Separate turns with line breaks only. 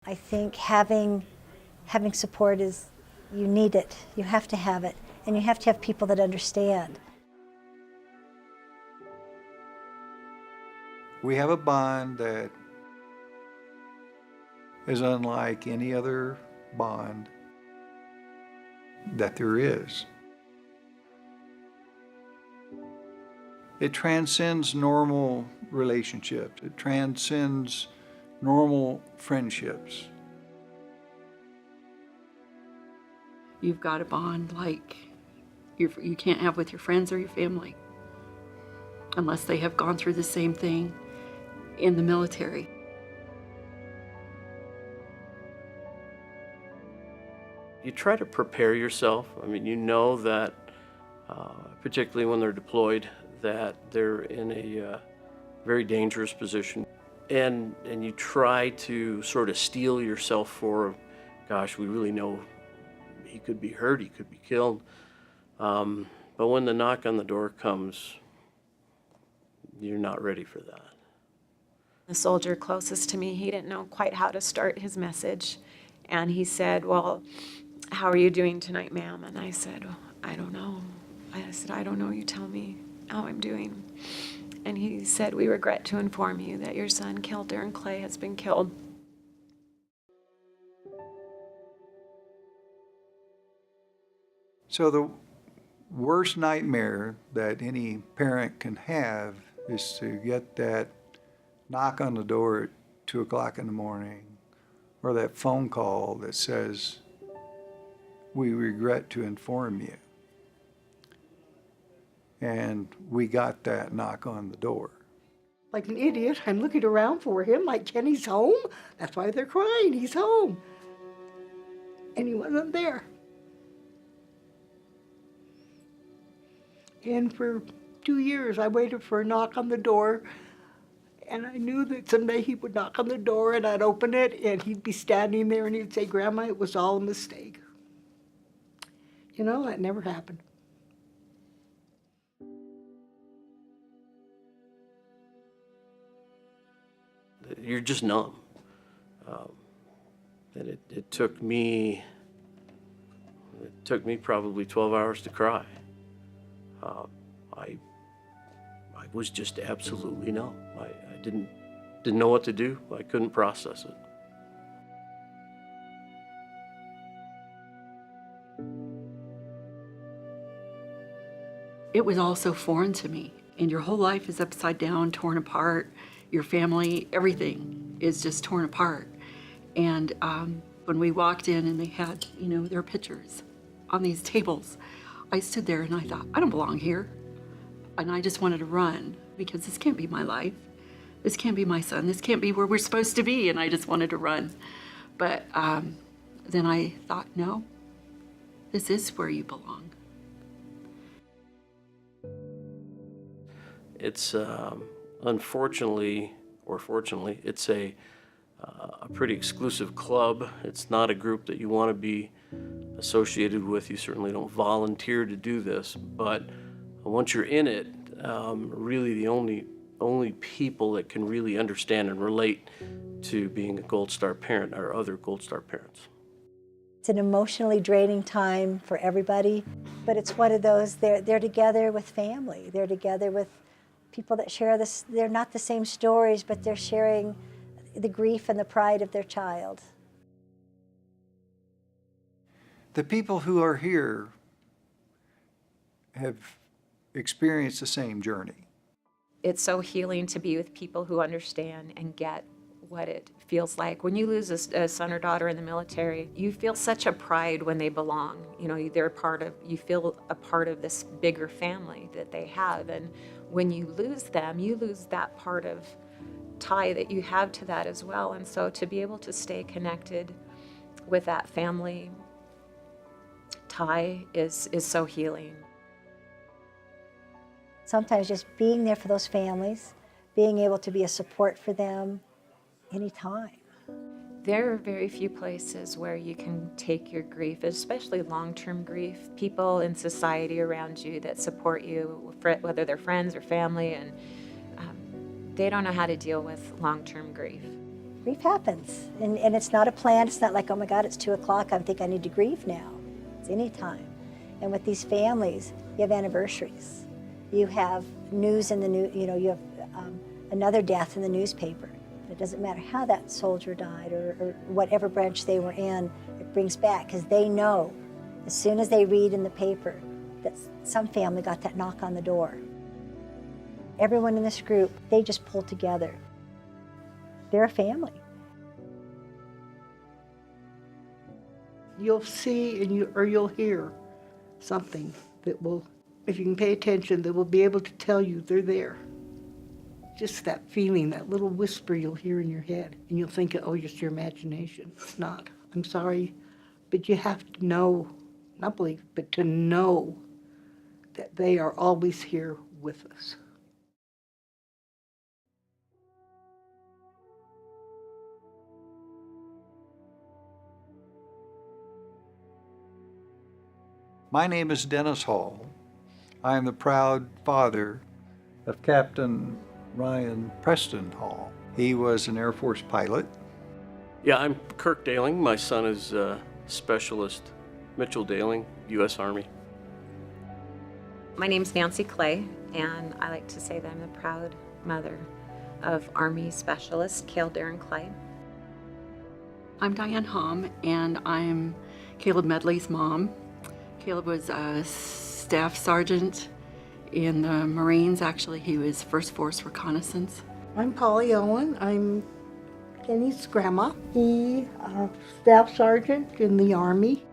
I think having support is, you need it. You have to have it. And you have to have people that understand.
We have a bond that is unlike any other bond that there is. It transcends normal relationships. It transcends normal friendships.
You've got a bond like you can't have with your friends or your family unless they have gone through the same thing in the military.
You try to prepare yourself. I mean, you know that, particularly when they're deployed, that they're in a very dangerous position. And you try to sort of steel yourself for, gosh, we really know he could be hurt, he could be killed. But when the knock on the door comes, you're not ready for that.
The soldier closest to me, he didn't know quite how to start his message. And he said, well, how are you doing tonight, ma'am? And I said, oh, I don't know. I said, I don't know, you tell me how I'm doing. And he said, we regret to inform you that your son, Darren Clay, has been killed.
So the worst nightmare that any parent can have is to get that knock on the door at 2 o'clock in the morning, or that phone call that says, we regret to inform you. And we got that knock on the door.
Like an idiot, I'm looking around for him, like, Kenny's home? That's why they're crying, he's home. And he wasn't there. And for 2 years, I waited for a knock on the door, and I knew that someday he would knock on the door, and I'd open it, and he'd be standing there, and he'd say, Grandma, it was all a mistake. You know, that never happened.
You're just numb. And it took me probably 12 hours to cry. I was just absolutely numb. I didn't know what to do. I couldn't process it.
It was all so foreign to me, and your whole life is upside down, torn apart. Your family, everything is just torn apart. And when we walked in and they had, their pictures on these tables, I stood there and I thought, I don't belong here. And I just wanted to run because this can't be my life. This can't be my son. This can't be where we're supposed to be. And I just wanted to run. But then I thought, no, this is where you belong.
It's unfortunately, or fortunately, it's a pretty exclusive club. It's not a group that you want to be associated with. You certainly don't volunteer to do this, but once you're in it, really the only people that can really understand and relate to being a Gold Star parent are other Gold Star parents.
It's an emotionally draining time for everybody, but it's one of those, they're together with family. They're together with people that share this. They're not the same stories, but they're sharing the grief and the pride of their child.
The people who are here have experienced the same journey.
It's so healing to be with people who understand and get what it feels like. When you lose a son or daughter in the military, you feel such a pride when they belong. You feel a part of this bigger family that they have. And when you lose them, you lose that part of tie that you have to that as well. And so to be able to stay connected with that family tie is so healing.
Sometimes just being there for those families, being able to be a support for them anytime.
There are very few places where you can take your grief, especially long-term grief. People in society around you that support you, whether they're friends or family, and they don't know how to deal with long-term grief.
Grief happens, and it's not a plan. It's not like, oh my God, it's 2 o'clock, I think I need to grieve now. It's any time. And with these families, you have anniversaries. You have news in the news, you know, you have another death in the newspaper. It doesn't matter how that soldier died or whatever branch they were in, it brings back, because they know as soon as they read in the paper that some family got that knock on the door. Everyone in this group, they just pull together. They're a family.
You'll see or you'll hear something that will, if you can pay attention, that will be able to tell you they're there. Just that feeling, that little whisper you'll hear in your head, and you'll think, oh, it's your imagination. It's not. I'm sorry, but you have to know, not believe, but to know that they are always here with us.
My name is Dennis Hall. I am the proud father of Captain Ryan Preston Hall. He was an Air Force pilot.
Yeah, I'm Kirk Daehling. My son is Specialist Mitchell Daehling, U.S. Army.
My name's Nancy Clay, and I like to say that I'm the proud mother of Army Specialist Cale Darren Clay.
I'm Diane Homm, and I'm Caleb Medley's mom. Caleb was a staff sergeant in the Marines. Actually, he was First Force Reconnaissance.
I'm Paulette Owen. I'm Kenny's grandma. He, staff sergeant in the Army.